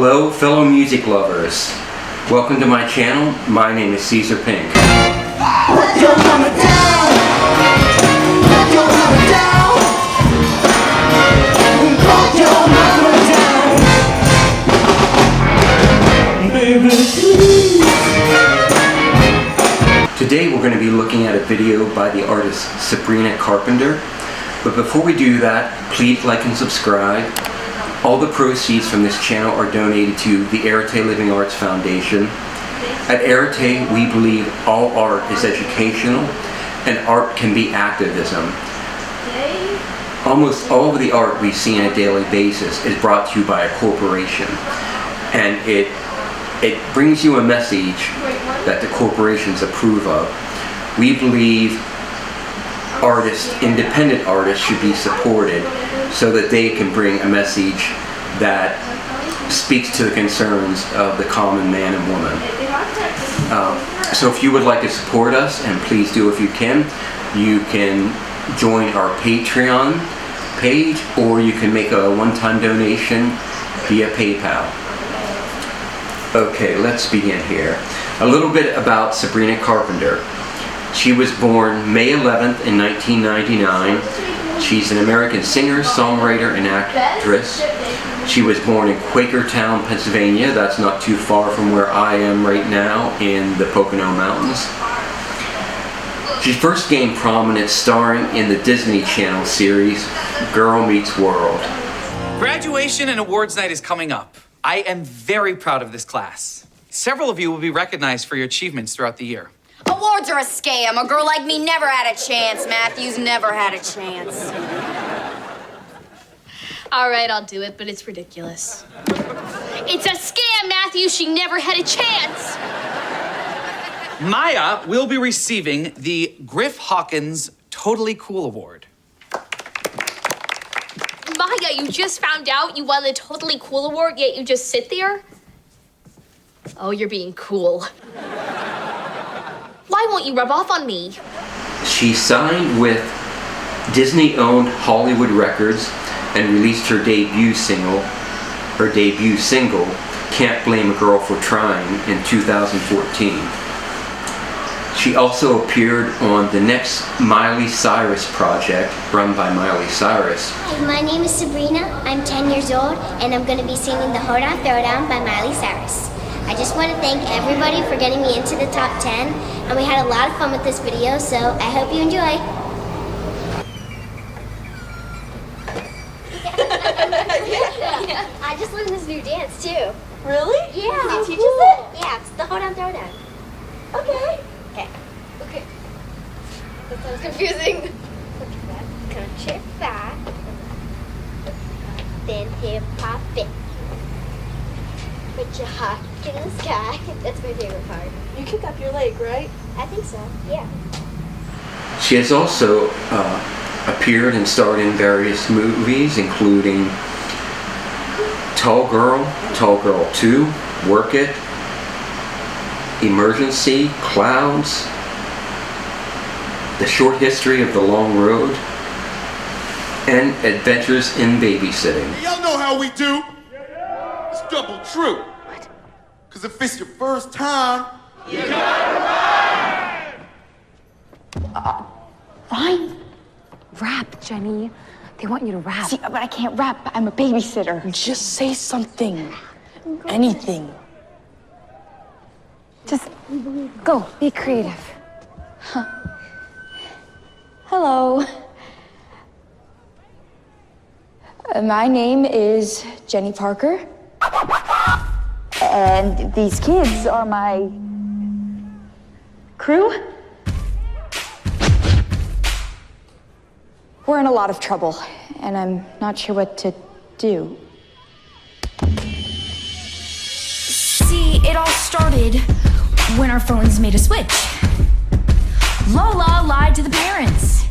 Hello fellow music lovers. Welcome to my channel. My name is Caeser Pink. Let your mama down. Let your mama down. Let your mama down. Baby, please. Today we're going to be looking at a video by the artist Sabrina Carpenter. But before we do that, please like and subscribe. All the proceeds from this channel are donated to the Arete Living Arts Foundation. At Arete, we believe all art is educational and art can be activism. Almost all of the art we see on a daily basis is brought to you by a corporation, and it brings you a message that the corporations approve of. We believe artists, independent artists, should be supported so that they can bring a message that speaks to the concerns of the common man and woman. So if you would like to support us, and please do if you can join our Patreon page, or you can make a one-time donation via PayPal. Okay, let's begin here. A little bit about Sabrina Carpenter. She was born May 11th in 1999. She's an American singer, songwriter, and actress. She was born in Quakertown, Pennsylvania. That's not too far from where I am right now in the Pocono Mountains. She first gained prominence starring in the Disney Channel series Girl Meets World. Graduation and awards night is coming up. I am very proud of this class. Several of you will be recognized for your achievements throughout the year. Awards are a scam. A girl like me never had a chance. Matthew's never had a chance. All right, I'll do it, but it's ridiculous. It's a scam, Matthew. She never had a chance. Maya will be receiving the Griff Hawkins Totally Cool Award. Maya, you just found out you won the Totally Cool Award, yet you just sit there? Oh, you're being cool. Why won't you rub off on me? She signed with Disney-owned Hollywood Records and released her debut single, Can't Blame a Girl for Trying, in 2014. She also appeared on the next Miley Cyrus project, run by Miley Cyrus. Hi, my name is Sabrina. I'm 10 years old, and I'm going to be singing the Hold On Throwdown by Miley Cyrus. I just want to thank everybody for getting me into the top 10, and we had a lot of fun with this video, so I hope you enjoy. I just learned this new dance, too. Really? Yeah. Can you teach us it? Yeah, it's the Hold On Throwdown. Okay. Okay. That sounds confusing. Crunch it back, then hip hop it. Put your heart in the sky. That's my favorite part. You kick up your leg, right? I think so, yeah. She has also appeared and starred in various movies, including Tall Girl 2, Work It, Emergency, Clouds, The Short History of the Long Road, and Adventures in Babysitting. Y'all know how we do. It's double true. What? Because if it's your first time, you gotta rhyme! Rhyme? Rap, Jenny. They want you to rap. See, but I can't rap. I'm a babysitter. Just say something. Anything. Just go. Be creative. Huh. Hello. My name is Jenny Parker. And these kids are my crew. We're in a lot of trouble, and I'm not sure what to do. See, it all started when our phones made a switch. Lola lied to the parents.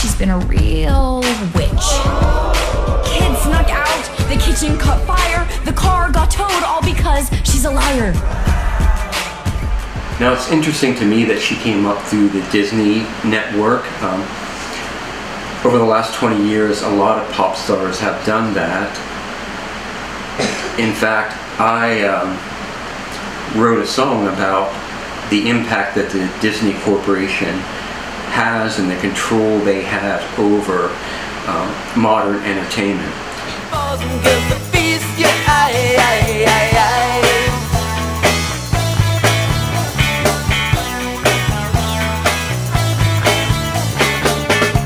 She's been a real witch. Kids snuck out, the kitchen caught fire, the car got towed, all because she's a liar. Now it's interesting to me that she came up through the Disney network. Over the last 20 years, a lot of pop stars have done that. In fact, I wrote a song about the impact that the Disney Corporation has and the control they have over modern entertainment.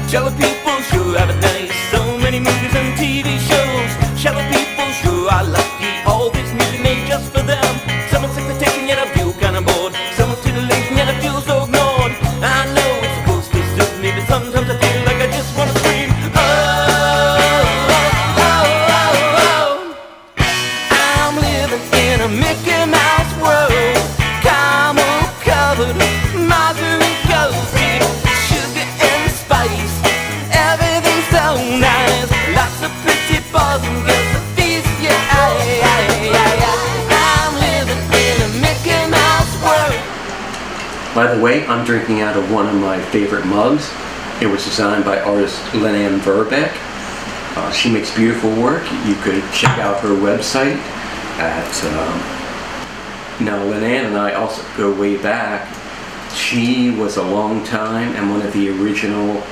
Shallow people sure have it nice. So many movies and TV shows. Shallow people sure are lucky. All this music made just for them. Someone's sick to taking yet I feel kinda bored. Someone's too late yet I feel so ignored. I know it's supposed to suit me, but sometimes I feel like I just wanna scream. Oh, oh, oh, oh. I'm living in a Mickey Mouse world. Caramel covered, margarine coated, sugar and spice. Everything's so nice. Lots of pretty boys and girls to feast. Yeah, I'm living in a Mickey Mouse world. By the way, I'm drinking out of one of my favorite mugs. It was designed by artist Leanne Verbeck. She makes beautiful work. You could check out her website at... Now, Leanne and I also go way back. She was a long time and one of the original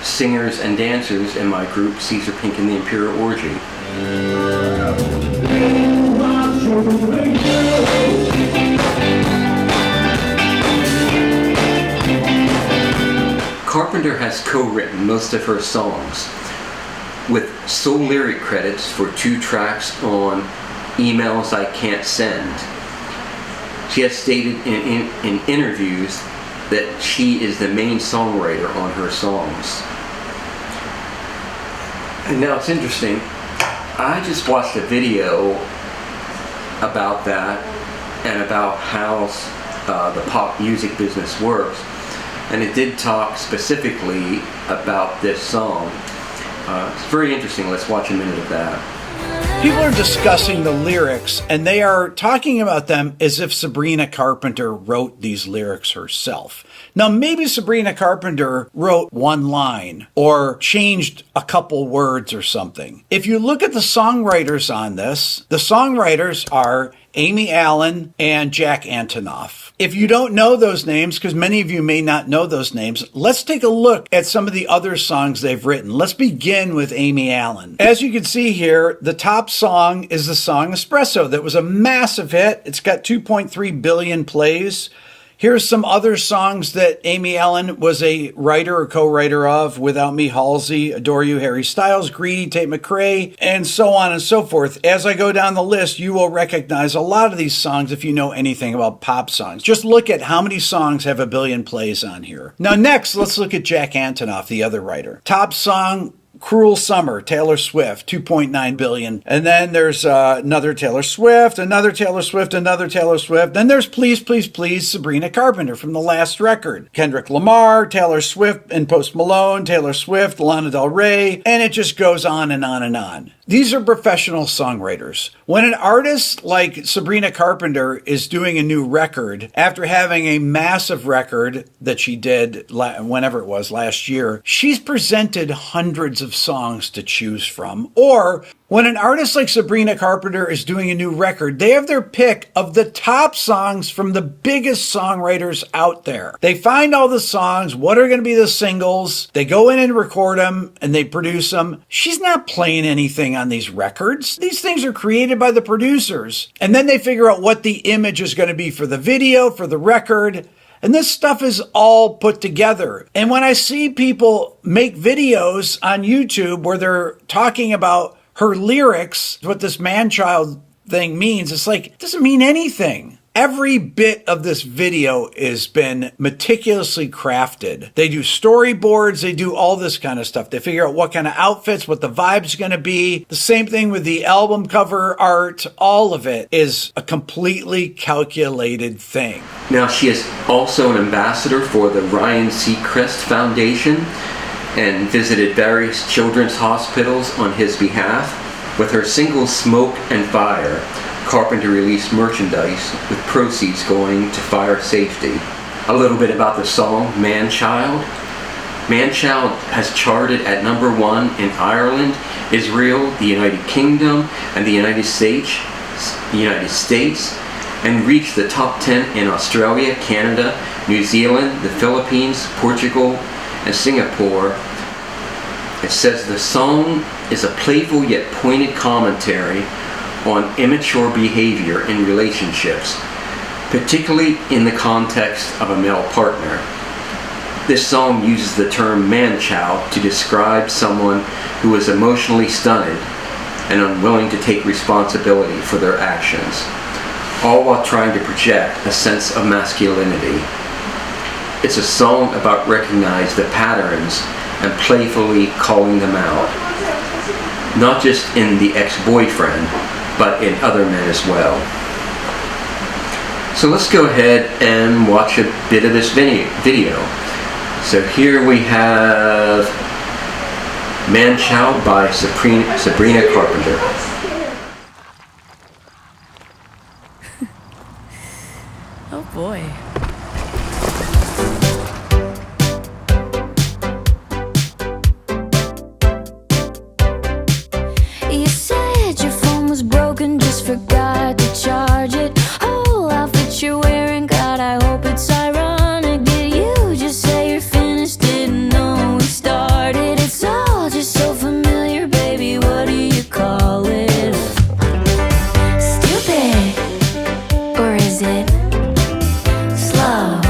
singers and dancers in my group, Caesar Pink and the Imperial Orgy. Carpenter has co-written most of her songs, with sole lyric credits for 2 tracks on Emails I Can't Send. She has stated in interviews that she is the main songwriter on her songs. And now it's interesting, I just watched a video about that and about how the pop music business works, and it did talk specifically about this song. It's very interesting. Let's watch a minute of that. People are discussing the lyrics, and they are talking about them as if Sabrina Carpenter wrote these lyrics herself. Now, maybe Sabrina Carpenter wrote one line or changed a couple words or something. If you look at the songwriters on this, the songwriters are Amy Allen and Jack Antonoff. If you don't know those names, because many of you may not know those names, let's take a look at some of the other songs they've written. Let's begin with Amy Allen. As you can see here, the top song is the song Espresso. That was a massive hit. It's got 2.3 billion plays. Here's some other songs that Amy Allen was a writer or co-writer of: Without Me, Halsey, Adore You, Harry Styles, Greedy, Tate McRae, and so on and so forth. As I go down the list, you will recognize a lot of these songs if you know anything about pop songs. Just look at how many songs have 1 billion plays on here. Now next, let's look at Jack Antonoff, the other writer. Top song, Cruel Summer, Taylor Swift, 2.9 billion. And then there's another Taylor Swift, another Taylor Swift, another Taylor Swift. Then there's Please, Please, Please, Sabrina Carpenter from the last record. Kendrick Lamar, Taylor Swift and Post Malone, Taylor Swift, Lana Del Rey, and it just goes on and on and on. These are professional songwriters. When an artist like Sabrina Carpenter is doing a new record, after having a massive record that she did whenever it was, last year, she's presented hundreds of songs to choose from. Or when an artist like Sabrina Carpenter is doing a new record, they have their pick of the top songs from the biggest songwriters out there. They find all the songs, what are going to be the singles, they go in and record them, and they produce them. She's not playing anything on these records. These things are created by the producers. And then they figure out what the image is going to be for the video, for the record. And this stuff is all put together. And when I see people make videos on YouTube where they're talking about her lyrics, what this Manchild thing means, it's like, it doesn't mean anything. Every bit of this video has been meticulously crafted. They do storyboards, they do all this kind of stuff. They figure out what kind of outfits, what the vibe's going to be. The same thing with the album cover art. All of it is a completely calculated thing. Now, she is also an ambassador for the Ryan Seacrest Foundation and visited various children's hospitals on his behalf. With her single Smoke and Fire, Carpenter released merchandise with proceeds going to fire safety. A little bit about the song Manchild. Manchild has charted at #1 in Ireland Israel, the United Kingdom, and the United States, and reached the top 10 in Australia, Canada, New Zealand, the Philippines, Portugal, and Singapore. It says the song is a playful yet pointed commentary on immature behavior in relationships, particularly in the context of a male partner. This song uses the term manchild to describe someone who is emotionally stunted and unwilling to take responsibility for their actions, all while trying to project a sense of masculinity. It's a song about recognizing the patterns and playfully calling them out, not just in the ex-boyfriend, but in other men as well. So let's go ahead and watch a bit of this video. So here we have Manchild by Sabrina Carpenter. Oh boy. You said your phone was broken, just forgot to charge it. Whole outfit you're wearing, God, I hope it's ironic. Did you just say you're finished? Didn't know we started. It's all just so familiar, baby. What do you call it? Stupid, or is it slow?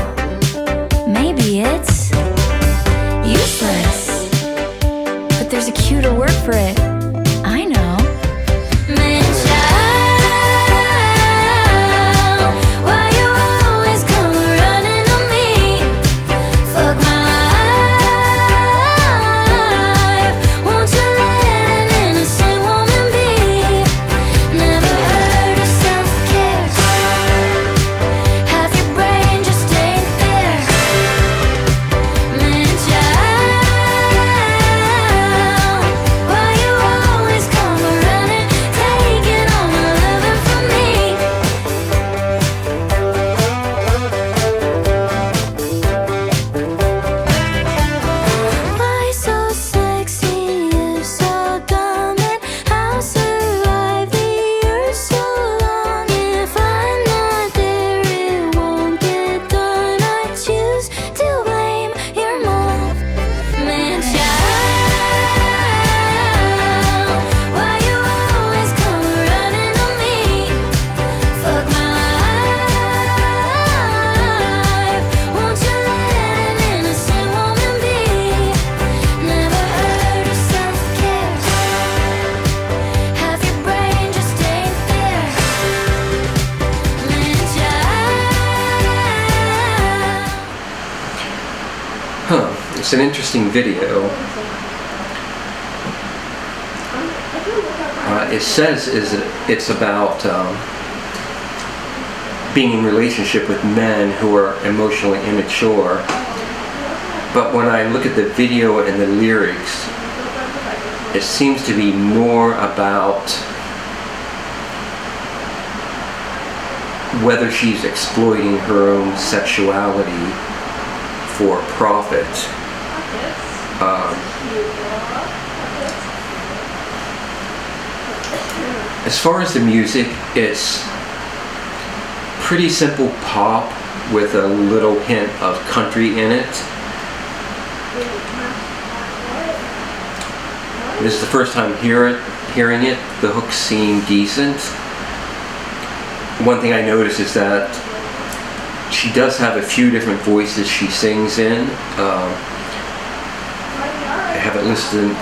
Maybe it's useless, but there's a cuter word for it. I know. Manchild, why you always come running on me? Fuck my life. Won't you let an innocent woman be? Never heard of self-care. Half your brain just ain't there. Manchild, why you always come running, taking all my loving from me? Why so sexy, you're so dumb, and I'll survive the earth so long. If I'm not there, it won't get done. I choose to blame your mom. Manchild, why you always come running on me? Fuck my life. Won't you let an innocent woman be? Never heard of self-care. Half your brain just ain't there. Manchild. It's an interesting video. It says it's about being in relationship with men who are emotionally immature. But when I look at the video and the lyrics, it seems to be more about whether she's exploiting her own sexuality for profit. As far as the music, it's pretty simple pop with a little hint of country in it. This is the first time hearing it. The hooks seem decent. One thing I noticed is that she does have a few different voices she sings in.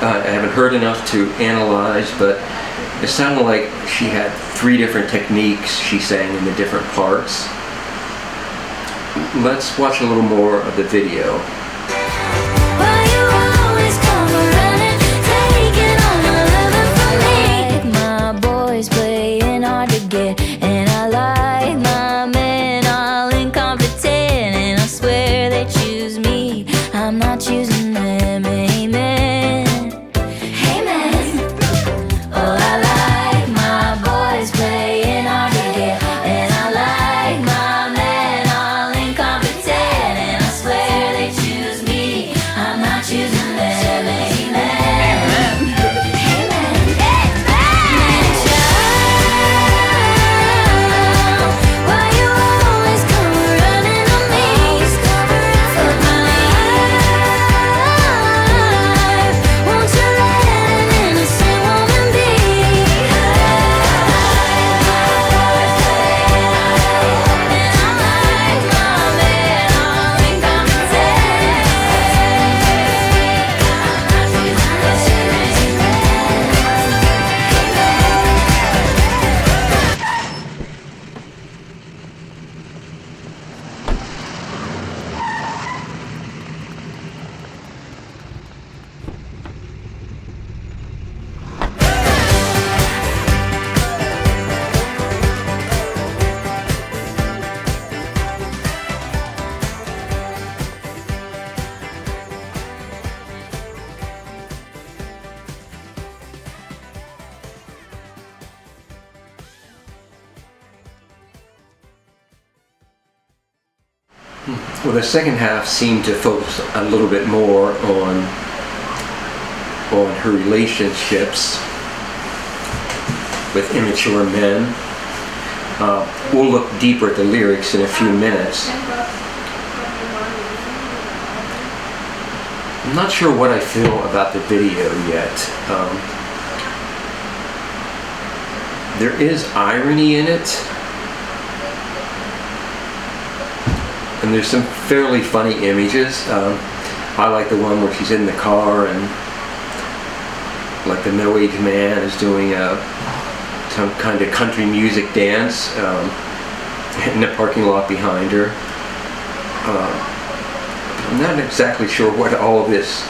I haven't heard enough to analyze, but it sounded like she had 3 different techniques she sang in the different parts. Let's watch a little more of the video. Why you always come running, taking all my loving from me? My boys playing hard to get, and I like my men all incompetent, and I swear they choose me. I'm not choosing them. Amen. Amen. Oh, I like my boys playing hard to get, and I like my men all incompetent, and I swear they choose Well, the second half seemed to focus a little bit more on her relationships with immature men. We'll look deeper at the lyrics in a few minutes. I'm not sure what I feel about the video yet. There is irony in it, and there's some fairly funny images. I like the one where she's in the car and like the middle-aged man is doing some kind of country music dance in the parking lot behind her. I'm not exactly sure what all of this,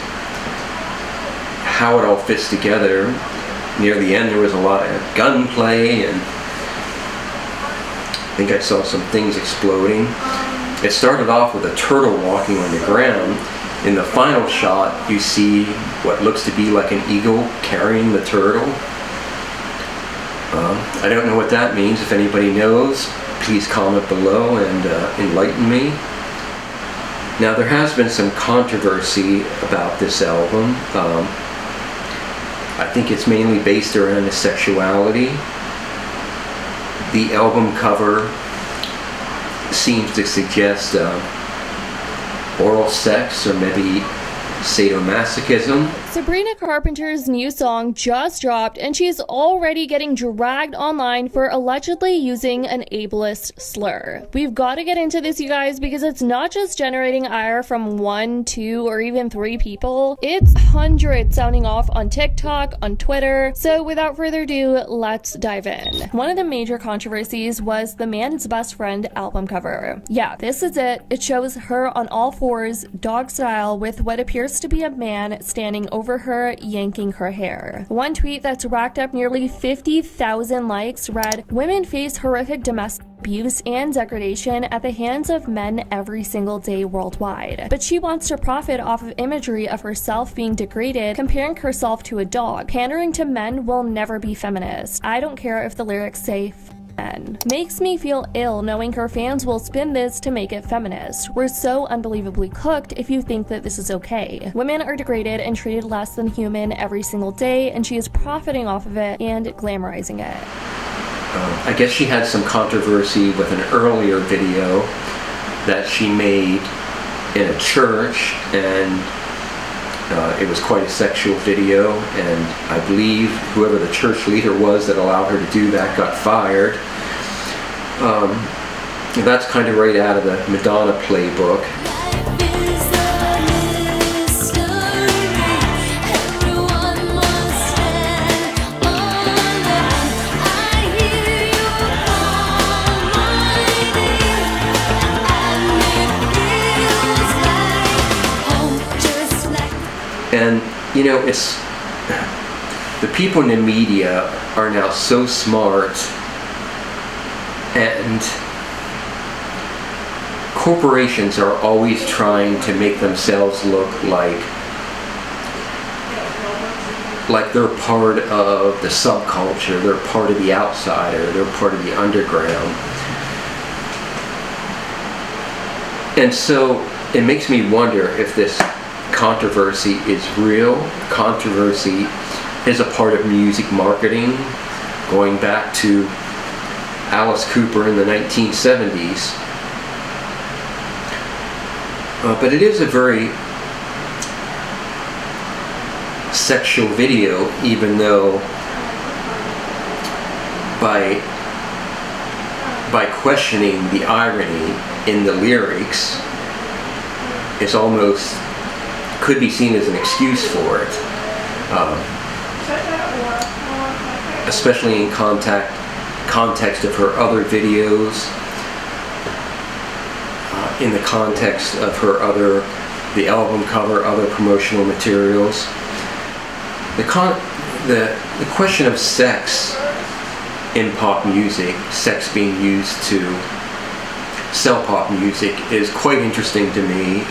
how it all fits together. Near the end there was a lot of gunplay, and I think I saw some things exploding. It started off with a turtle walking on the ground. In the final shot you see what looks to be like an eagle carrying the turtle. I don't know what that means. If anybody knows, please comment below and enlighten me. Now, there has been some controversy about this album. I think it's mainly based around his sexuality. The album cover seems to suggest oral sex or maybe sadomasochism. Sabrina Carpenter's new song just dropped, and she's already getting dragged online for allegedly using an ableist slur. We've got to get into this, you guys, because it's not just generating ire from 1, 2, or even 3 people. It's hundreds sounding off on TikTok, on Twitter. So without further ado, let's dive in. One of the major controversies was the Man's Best Friend album cover. Yeah, this is it. It shows her on all fours, dog style, with what appears to be a man standing over her, yanking her hair. One tweet that's racked up nearly 50,000 likes read, "Women face horrific domestic abuse and degradation at the hands of men every single day worldwide. But she wants to profit off of imagery of herself being degraded, comparing herself to a dog. Pandering to men will never be feminist. I don't care if the lyrics say men." Makes me feel ill knowing her fans will spin this to make it feminist. We're so unbelievably cooked if you think that this is okay. Women are degraded and treated less than human every single day, and she is profiting off of it and glamorizing it. I guess she had some controversy with an earlier video that she made in a church, and it was quite a sexual video, and I believe whoever the church leader was that allowed her to do that got fired. That's kind of right out of the Madonna playbook. And, you know, it's, the people in the media are now so smart, and corporations are always trying to make themselves look like they're part of the subculture, they're part of the outsider, they're part of the underground. And so it makes me wonder if this controversy is real. Controversy is a part of music marketing, going back to Alice Cooper in the 1970s. But it is a very sexual video, even though by questioning the irony in the lyrics, it's almost could be seen as an excuse for it, especially in context of her other videos, in the context of the album cover, other promotional materials. The question of sex in pop music, sex being used to sell pop music, is quite interesting to me.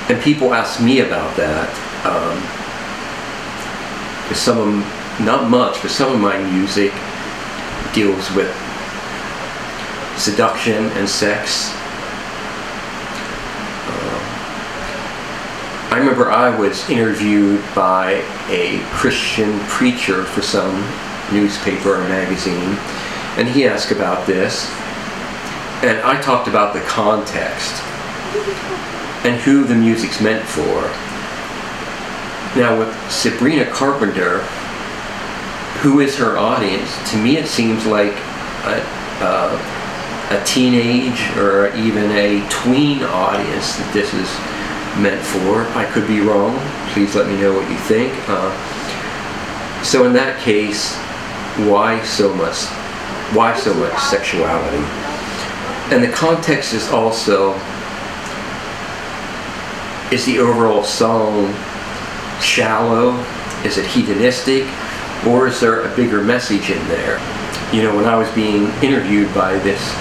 And people ask me about that. Not much, but some of my music deals with seduction and sex. I remember I was interviewed by a Christian preacher for some newspaper or magazine, and he asked about this, and I talked about the context and who the music's meant for. Now with Sabrina Carpenter, who is her audience? To me it seems like a teenage or even a tween audience that this is meant for. I could be wrong. Please let me know what you think. So in that case, why so much sexuality? And the context is also, is the overall song shallow? Is it hedonistic? Or is there a bigger message in there? You know, when I was being interviewed by this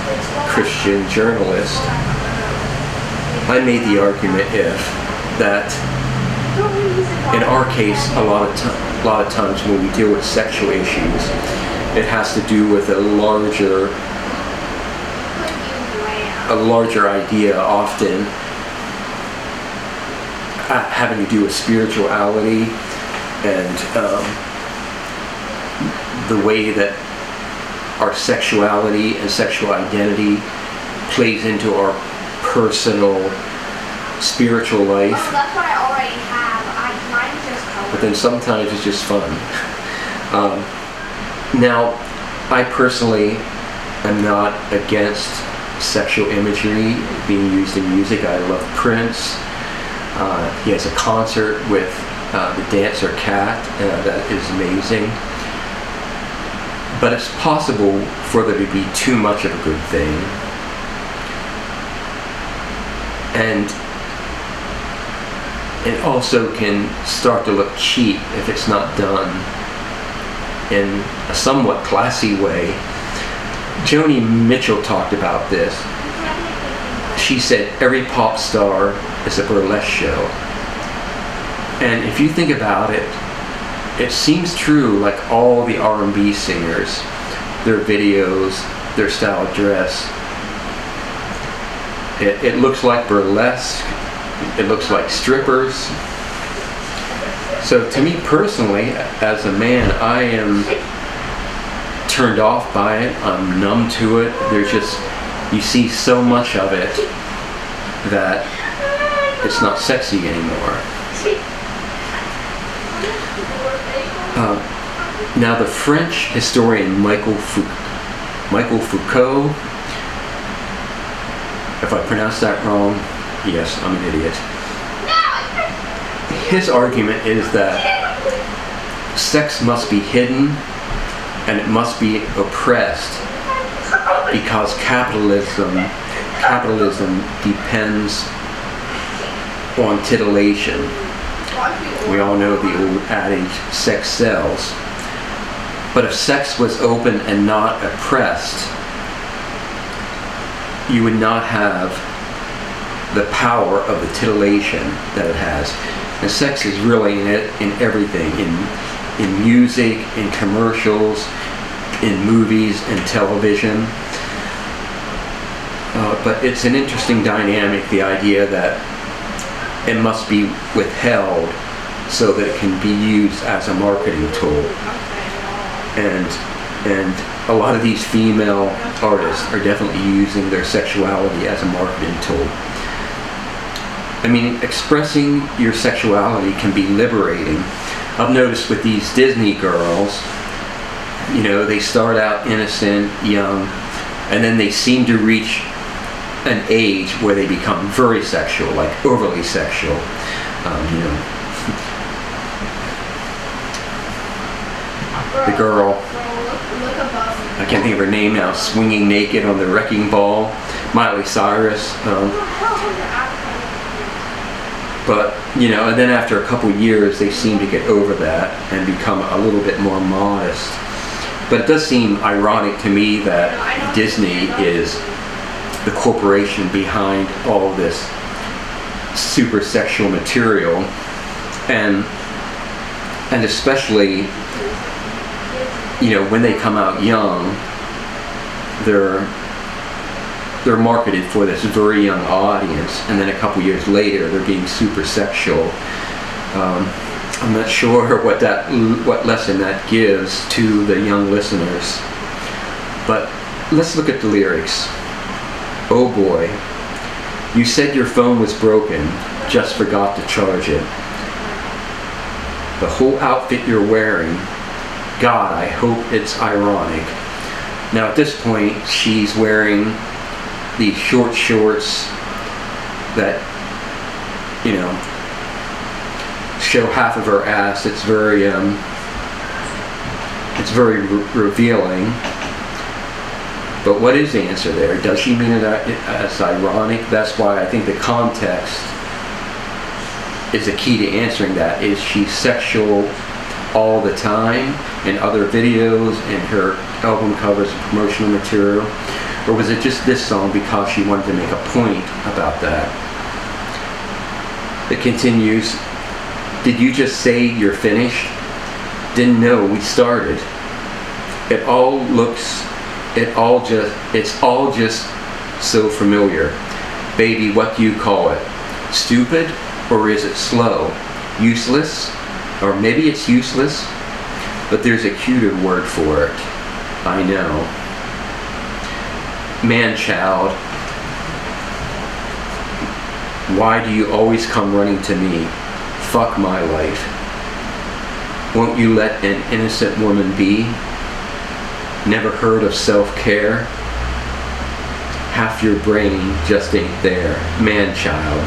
Christian journalist, I made the argument that in our case, a lot of times when we deal with sexual issues, it has to do with a larger idea, often having to do with spirituality and the way that our sexuality and sexual identity plays into our personal spiritual life. Oh, that's what I already have. Mine's just colored. But then sometimes it's just fun. Now, I personally am not against sexual imagery being used in music. I love Prince. He has a concert with the dancer Cat. That is amazing. But it's possible for there to be too much of a good thing. And it also can start to look cheap if it's not done in a somewhat classy way. Joni Mitchell talked about this. She said every pop star is a burlesque show. And if you think about it, it seems true. Like all the R&B singers, their videos, their style of dress, it looks like burlesque, it looks like strippers. So to me personally, as a man, I am turned off by it, I'm numb to it. There's just, you see so much of it that it's not sexy anymore. Now the French historian Michael Foucault, if I pronounce that wrong, yes, I'm an idiot. His argument is that sex must be hidden and it must be oppressed because capitalism depends on titillation. We all know the old adage, sex sells. But if sex was open and not oppressed, you would not have the power of the titillation that it has. And sex is really in everything, in music, in commercials, in movies and television. But it's an interesting dynamic, the idea that it must be withheld so that it can be used as a marketing tool. And a lot of these female artists are definitely using their sexuality as a marketing tool. I mean, expressing your sexuality can be liberating. I've noticed with these Disney girls, you know, they start out innocent, young, and then they seem to reach an age where they become very sexual, like overly sexual. You know, the girl, I can't think of her name now, swinging naked on the wrecking ball, Miley Cyrus. But, you know, and then after a couple years, they seem to get over that and become a little bit more modest. But it does seem ironic to me that Disney is the corporation behind all this super sexual material, and especially, you know, when they come out young, they're they're marketed for this very young audience, and then a couple years later they're being super sexual. I'm not sure what lesson that gives to the young listeners. But let's look at the lyrics. Oh boy, you said your phone was broken, just forgot to charge it. The whole outfit you're wearing, God, I hope it's ironic. Now at this point, she's wearing these short shorts that, you know, show half of her ass. It's very revealing. But what is the answer there? Does she mean it as ironic? That's why I think the context is the key to answering that. Is she sexual all the time in other videos, in her album covers and promotional material? Or was it just this song because she wanted to make a point about that? It continues, did you just say you're finished? Didn't know we started. It's all just so familiar. Baby, what do you call it? Stupid? Or is it slow? Useless? Or maybe it's useless? But there's a cuter word for it. I know. Manchild, why do you always come running to me? Fuck my life. Won't you let an innocent woman be? Never heard of self-care? Half your brain just ain't there. Manchild,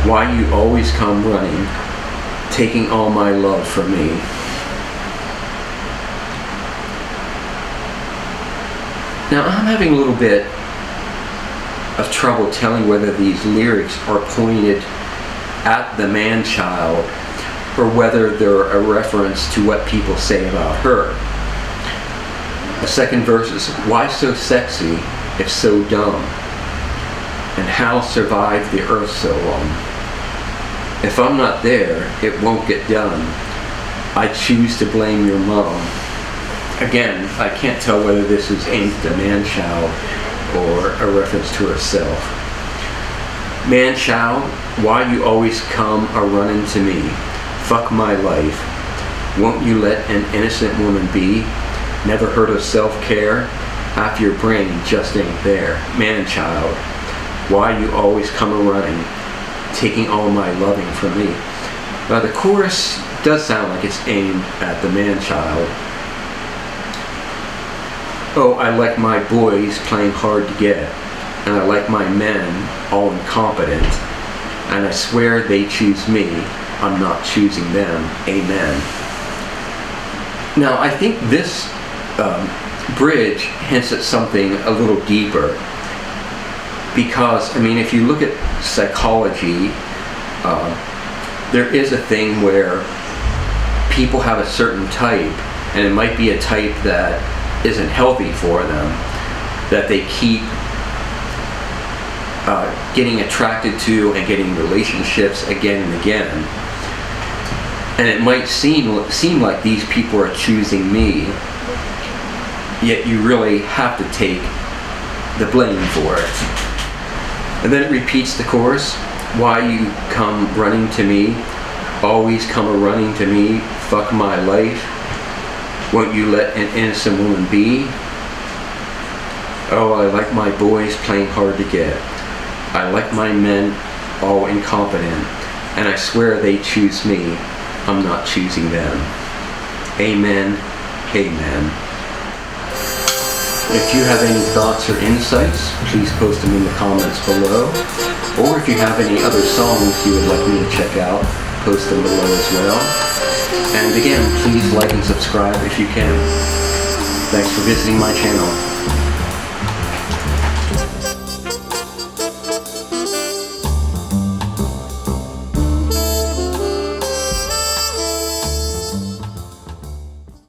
why you always come running, taking all my love from me? Now I'm having a little bit of trouble telling whether these lyrics are pointed at the man-child or whether they're a reference to what people say about her. The second verse is, why so sexy if so dumb? And how survive the earth so long? If I'm not there, it won't get done. I choose to blame your mom. Again, I can't tell whether this is aimed at the man-child or a reference to herself. Man-child, why you always come a-running to me? Fuck my life. Won't you let an innocent woman be? Never heard of self-care? Half your brain just ain't there. Man-child, why you always come a-running, taking all my loving from me? Now the chorus does sound like it's aimed at the man-child. Oh, I like my boys playing hard to get, and I like my men all incompetent, and I swear they choose me, I'm not choosing them. Amen. Now, I think this bridge hints at something a little deeper, because, I mean, if you look at psychology, there is a thing where people have a certain type, and it might be a type that isn't healthy for them, that they keep getting attracted to and getting relationships again and again. And it might seem like these people are choosing me, yet you really have to take the blame for it. And then it repeats the chorus, why you come running to me, always come a-running to me, fuck my life. Won't you let an innocent woman be? Oh, I like my boys playing hard to get. I like my men all incompetent, and I swear they choose me. I'm not choosing them. Amen. Amen. If you have any thoughts or insights, please post them in the comments below. Or if you have any other songs you would like me to check out, post them below as well. And again, please like and subscribe if you can. Thanks for visiting my channel.